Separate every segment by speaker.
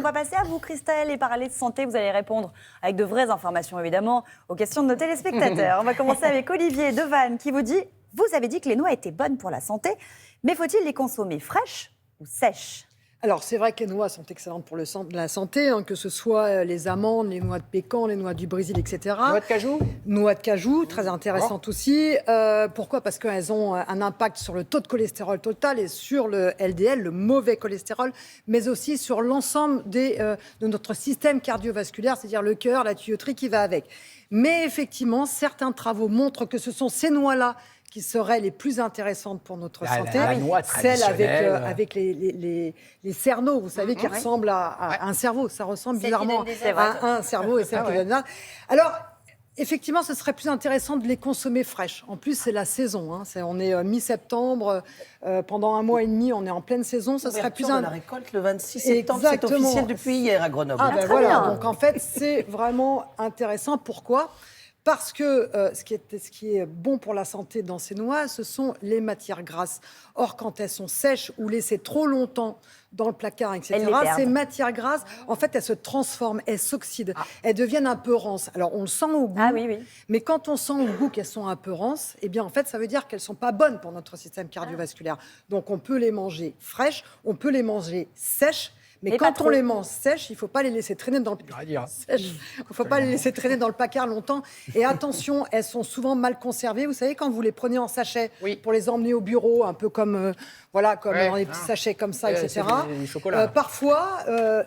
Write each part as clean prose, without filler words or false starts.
Speaker 1: on va passer à vous, Christelle, et parler de santé. Vous allez répondre avec de vraies informations, évidemment, aux questions de nos téléspectateurs. On va commencer avec Olivier de Vannes qui vous dit « Vous avez dit que les noix étaient bonnes pour la santé, mais faut-il les consommer fraîches ou sèches ?»
Speaker 2: Alors, c'est vrai que les noix sont excellentes pour la santé, hein, que ce soit les amandes, les noix de pécan, les noix du Brésil, etc.
Speaker 3: Noix de cajou.
Speaker 2: Noix de cajou, très intéressantes aussi. Pourquoi ? Parce qu'elles ont un impact sur le taux de cholestérol total et sur le LDL, le mauvais cholestérol, mais aussi sur l'ensemble de notre système cardiovasculaire, c'est-à-dire le cœur, la tuyauterie qui va avec. Mais effectivement, certains travaux montrent que ce sont ces noix-là qui seraient les plus intéressantes pour notre santé.
Speaker 3: La noix
Speaker 2: celle
Speaker 3: traditionnelle.
Speaker 2: avec les cerneaux, vous savez, qui ressemblent à un cerveau. Ça ressemble bizarrement à un cerveau et celle qui donne là. Alors, effectivement, ce serait plus intéressant de les consommer fraîches. En plus, c'est la saison. Hein. On est mi-septembre. Pendant un mois et demi, on est en pleine saison. Ça serait plus
Speaker 4: la récolte le 26 septembre. C'est officiel depuis hier à Grenoble.
Speaker 2: Ah, ben voilà. Donc, en fait, c'est vraiment intéressant. Pourquoi ? Parce que ce qui est bon pour la santé dans ces noix, ce sont les matières grasses. Or, quand elles sont sèches ou laissées trop longtemps dans le placard, etc., ces matières grasses, en fait, elles se transforment, elles s'oxydent, elles deviennent un peu rances. Alors, on le sent au goût, mais quand on sent au goût qu'elles sont un peu rances, eh bien, en fait, ça veut dire qu'elles ne sont pas bonnes pour notre système cardiovasculaire. Donc, on peut les manger fraîches, on peut les manger sèches. Mais quand on les mange sèches, il ne faut pas les laisser traîner dans le placard longtemps. Et attention, elles sont souvent mal conservées. Vous savez, quand vous les prenez en sachet pour les emmener au bureau, un peu comme dans les petits sachets comme ça, etc. Parfois,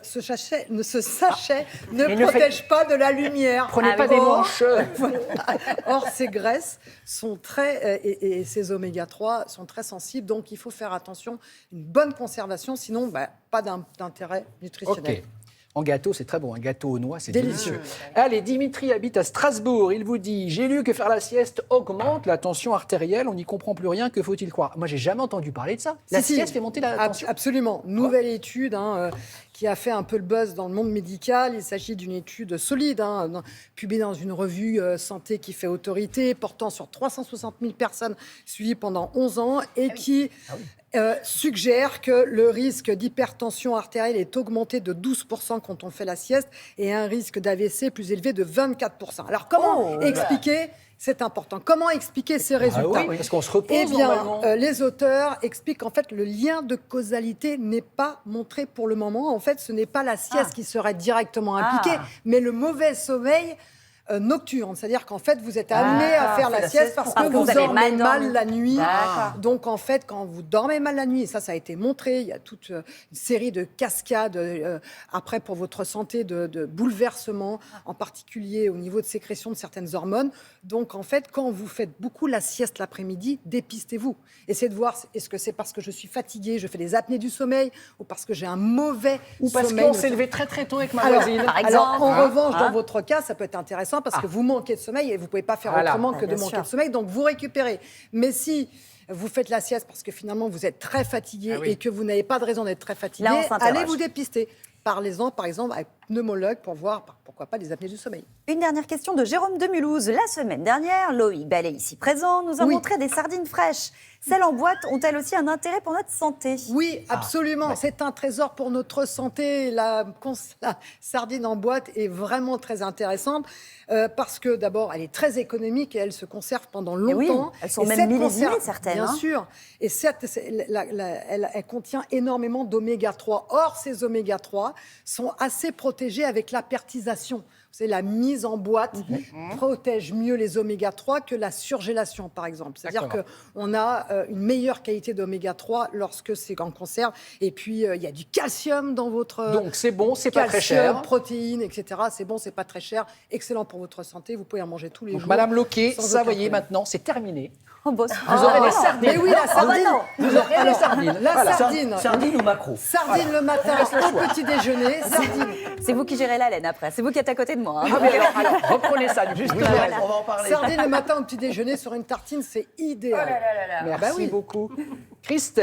Speaker 2: ce sachet ne protège pas de la lumière.
Speaker 3: Prenez pas des manches.
Speaker 2: Or, ces graisses sont et ces oméga 3 sont très sensibles. Donc, il faut faire attention. Une bonne conservation, sinon, pas d'intérêt nutritionnel.
Speaker 3: Okay. En gâteau, c'est très bon. Un gâteau aux noix, c'est délicieux. Allez, Dimitri habite à Strasbourg. Il vous dit « J'ai lu que faire la sieste augmente la tension artérielle. On n'y comprend plus rien. Que faut-il croire ?» Moi, j'ai jamais entendu parler de ça. La sieste fait monter la tension.
Speaker 2: Absolument. Nouvelle étude qui a fait un peu le buzz dans le monde médical. Il s'agit d'une étude solide, publiée dans une revue Santé qui fait autorité, portant sur 360 000 personnes suivies pendant 11 ans et qui suggère que le risque d'hypertension artérielle est augmenté de 12% quand on fait la sieste et un risque d'AVC plus élevé de 24%. Alors, comment expliquer ? C'est important. Comment expliquer ces résultats ?
Speaker 3: Parce qu'on se repose normalement.
Speaker 2: Les auteurs expliquent qu'en fait, le lien de causalité n'est pas montré pour le moment. En fait, ce n'est pas la sieste qui serait directement impliquée, mais le mauvais sommeil nocturne. C'est-à-dire qu'en fait, vous êtes amené à faire la sieste parce que vous dormez mal la nuit. Donc, en fait, quand vous dormez mal la nuit, et ça a été montré, il y a toute une série de cascades après pour votre santé, de bouleversements, en particulier au niveau de sécrétion de certaines hormones. Donc, en fait, quand vous faites beaucoup la sieste l'après-midi, dépistez-vous. Essayez de voir, est-ce que c'est parce que je suis fatiguée, je fais des apnées du sommeil, ou parce que j'ai un mauvais sommeil.
Speaker 3: Ou parce qu'on s'est levé très très tôt avec ma voisine.
Speaker 1: Par exemple.
Speaker 2: En revanche, dans votre cas, ça peut être intéressant parce que vous manquez de sommeil et vous ne pouvez pas faire autrement que de manquer de sommeil. Donc, vous récupérez. Mais si vous faites la sieste parce que finalement, vous êtes très fatigué et que vous n'avez pas de raison d'être très fatigué, allez vous dépister. Parlez-en, par exemple, avec un pneumologue pour voir, pourquoi pas, les apnées du sommeil.
Speaker 1: Une dernière question de Jérôme de Mulhouse. La semaine dernière, Loïc Ballet, ici présent, nous a montré des sardines fraîches. Celles en boîte ont-elles aussi un intérêt pour notre santé ?
Speaker 2: Oui, absolument. C'est un trésor pour notre santé. La sardine en boîte est vraiment très intéressante parce que, d'abord, elle est très économique et elle se conserve pendant longtemps.
Speaker 1: Elles sont même millésimées, certaines.
Speaker 2: Bien sûr. Et certes, elle contient énormément d'oméga 3. Or, ces oméga 3 sont assez protégés avec l'apertisation. C'est la mise en boîte protège mieux les oméga 3 que la surgélation, par exemple. C'est-à-dire qu'on a une meilleure qualité d'oméga 3 lorsque c'est en conserve. Et puis, il y a du calcium dans votre...
Speaker 3: Donc, c'est bon, c'est pas très cher.
Speaker 2: Calcium, protéines, etc. C'est bon, c'est pas très cher. Excellent pour votre santé. Vous pouvez en manger tous les jours.
Speaker 3: Madame Loquet, ça, voyez, maintenant, c'est terminé.
Speaker 1: Vous
Speaker 3: aurez les sardines.
Speaker 2: Mais oui, la sardine.
Speaker 3: Vous aurez les sardines.
Speaker 2: La sardine.
Speaker 4: Sardine ou maquereau.
Speaker 2: Sardine le matin au petit déjeuner. Sardine.
Speaker 1: C'est vous qui gérez la laine après. C'est vous qui êtes à côté de moi.
Speaker 3: Alors, reprenez ça.
Speaker 4: On va en parler.
Speaker 2: Sardine le matin au petit déjeuner sur une tartine, c'est idéal.
Speaker 3: Merci beaucoup. Christelle.